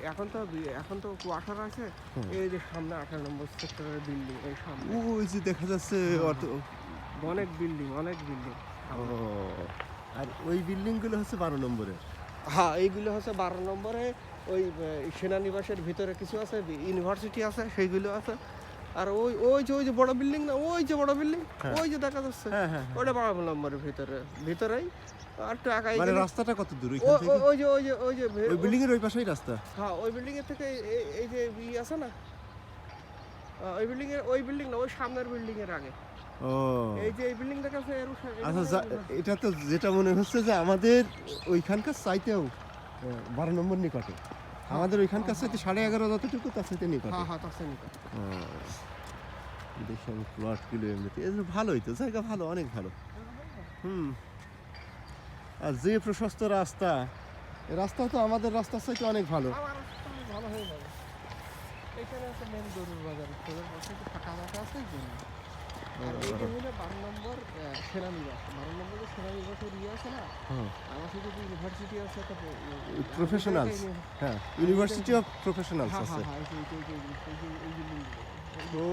এখন তো কোয়ার্টার আছে। এই যে সামনে 18 নম্বর সেক্টরের বিল্ডিং, এই সামনে ওই যে দেখা যাচ্ছে অনেক বিল্ডিং। ও, আর ওই বিল্ডিংগুলো হচ্ছে 12 নম্বরে। হ্যাঁ, এইগুলো হচ্ছে 12 নম্বরে। ওই সেনানিবাসের ভিতরে কিছু আছে, ইউনিভার্সিটি আছে, সেইগুলো আছে। আর ওই যে বড় বিল্ডিং না, ওই যে বড় বিল্ডিং, ওই যে দেখা যাচ্ছে, ওটা 12 নম্বরের ভিতরেই। আর টাকা মানে রাস্তাটা কত দূর ওইখান থেকে? ওই যে ওই বিল্ডিং এর ওই পাশেই রাস্তা? হ্যাঁ, ওই বিল্ডিং এর থেকে এই যে আছে না, ওই বিল্ডিং না, ওই সামনের বিল্ডিং এর আগে। ও, এই যে এই বিল্ডিং দেখা যাচ্ছে আচ্ছা, এটা তো যেটা মনে হচ্ছে যে আমাদের ওইখানকার চাইতেও 12 নম্বর নিকটে। আমাদের ওইখানকার চাইতে 11.5 যতটুকু তার চাইতে নিকটে। হ্যাঁ, তার চাইতে নিকটে। দেখি আমি প্লটগুলো এমনিতে ভালোই তো, জায়গা ভালো, অনেক ভালো। আর যে প্রশস্ত রাস্তা, এই রাস্তা তো আমাদের রাস্তার চাইতে অনেক ভালো। ভালো হয়ে যাবে। এখানে আছে মেন গরুর বাজার, ফাঁকা মাঠা আছে এই জন্য। আর এইটা হলো 12 নম্বর সেনানিবাস। 12 নম্বরে সেনানিবাসের আছে না, আমার সাথে যে ইউনিভার্সিটি আছে, একটা প্রফেশনালস। হ্যাঁ, ইউনিভার্সিটি অফ প্রফেশনালস আছে। ও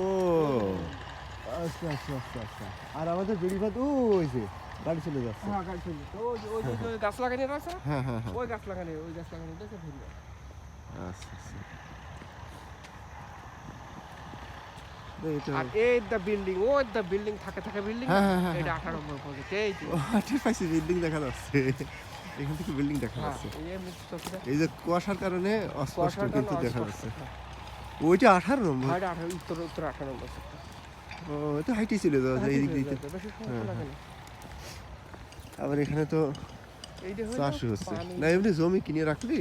আচ্ছা। আর আমাদের বেড়িবাঁধ ওই যে গাড়ি চলে যাচ্ছে। হ্যাঁ, গাড়ি চলে যাচ্ছে। ওই যে গাছ লাগানি আছে, হ্যাঁ, ওই গাছ লাগানি দেখে ভিড়। আচ্ছা। আর এই দ্য বিল্ডিং থাকে বিল্ডিং, এটা 18 নম্বর প্রজেক্ট। এই যে ঠিক পাইছি, বিল্ডিং দেখা যাচ্ছে, এখান থেকে বিল্ডিং দেখা যাচ্ছে। এই যে কুয়াশার কারণে অস্পষ্ট কিন্তু দেখা যাচ্ছে। ওইটা 18 নম্বর, এটা উত্তর 18 নম্বর সেক্টর। ও, এটা হাইটে ছিল তো এই দিক দিয়ে। আবার এখানে তো চাষ হচ্ছে না, এমনি জমি কিনে রাখলি,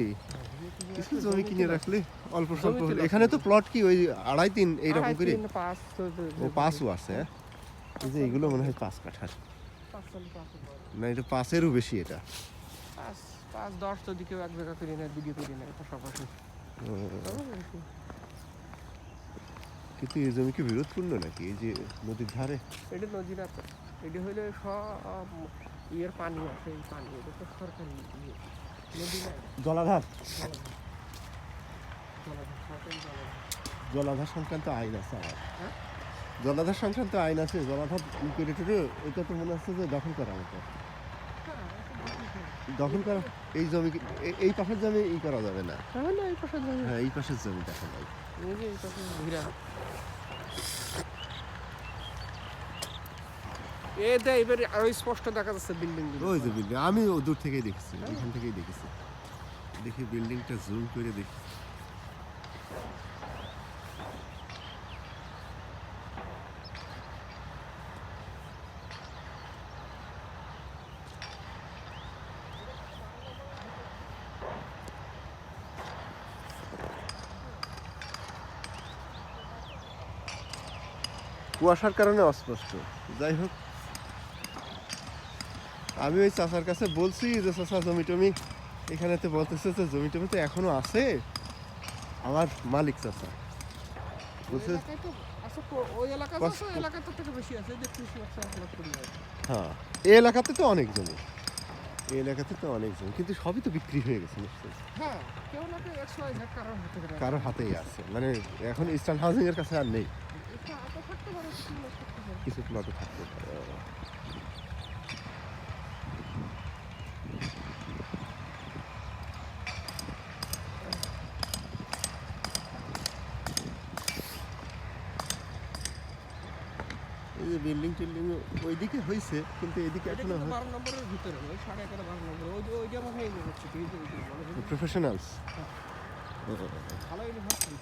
কিছু জমি কিনে রাখলে অল্প স্বল্প হলে। এখানে তো প্লট কি ওই 2.5-3 এইরকম করে? 5ও আছে। এই যে এগুলো মনে হয় 5 কাঠার না, এটা 5-এরও বেশি। এটা 5-10 তো দিকেও এক জায়গা করি না, দিকে করি না, পাশাপাশি। কিন্তু এই জমি কি বিরোধপূর্ণ নাকি, এই যে নদীর ধারে? এটা নদীর আছে, এটা হইলে সব ইয়ের পানি আছে, এই পানি, এটা তো সরকারি নদী না, জলাধার। জলাধার সংক্রান্ত আইন আছে আমার। জলাধার সংক্রান্ত আইন আছে। জলাধার এটা তো মনে হচ্ছে যে দখল করা মতো, দখল করা। এই জমি, এই পাশের জমি ই করা যাবে না। হ্যাঁ, এই পাশের জমি দেখা যায়। এবার আরো স্পষ্ট দেখা যাচ্ছে বিল্ডিং। ওই যে বিল্ডিং, আমি দূর থেকেই দেখেছি, এখান থেকেই দেখেছি। দেখি বিল্ডিংটা জুম করে দেখি। কুয়াশার কারণে অস্পষ্ট। যাই হোক, আমি ওই চাচার কাছে বলছি যে চাচা জমি টমি এখানে তো বলতেছে যে জমি টমি তো এখনো আছে। আমার মালিক চাচা বলছে হ্যাঁ, এই এলাকাতে তো অনেক জমি, কিন্তু সবই তো বিক্রি হয়ে গেছে নিশ্চয়ই। কারোর হাতেই আছে, মানে এখন ইস্টার্ন হাউজিং এর কাছে আর নেই। কিছু প্লটে থাকতে পারে। এই যে বিল্ডিং টিল্ডিং ওইদিকে হয়েছে, কিন্তু এদিকে এখনো 12 নম্বরের ভিতরে, ওই 11.5 12 নম্বর, ওই যে আমার হয়ে যাচ্ছে প্রফেশনালস। ভালো ইউনিভার্সিটি।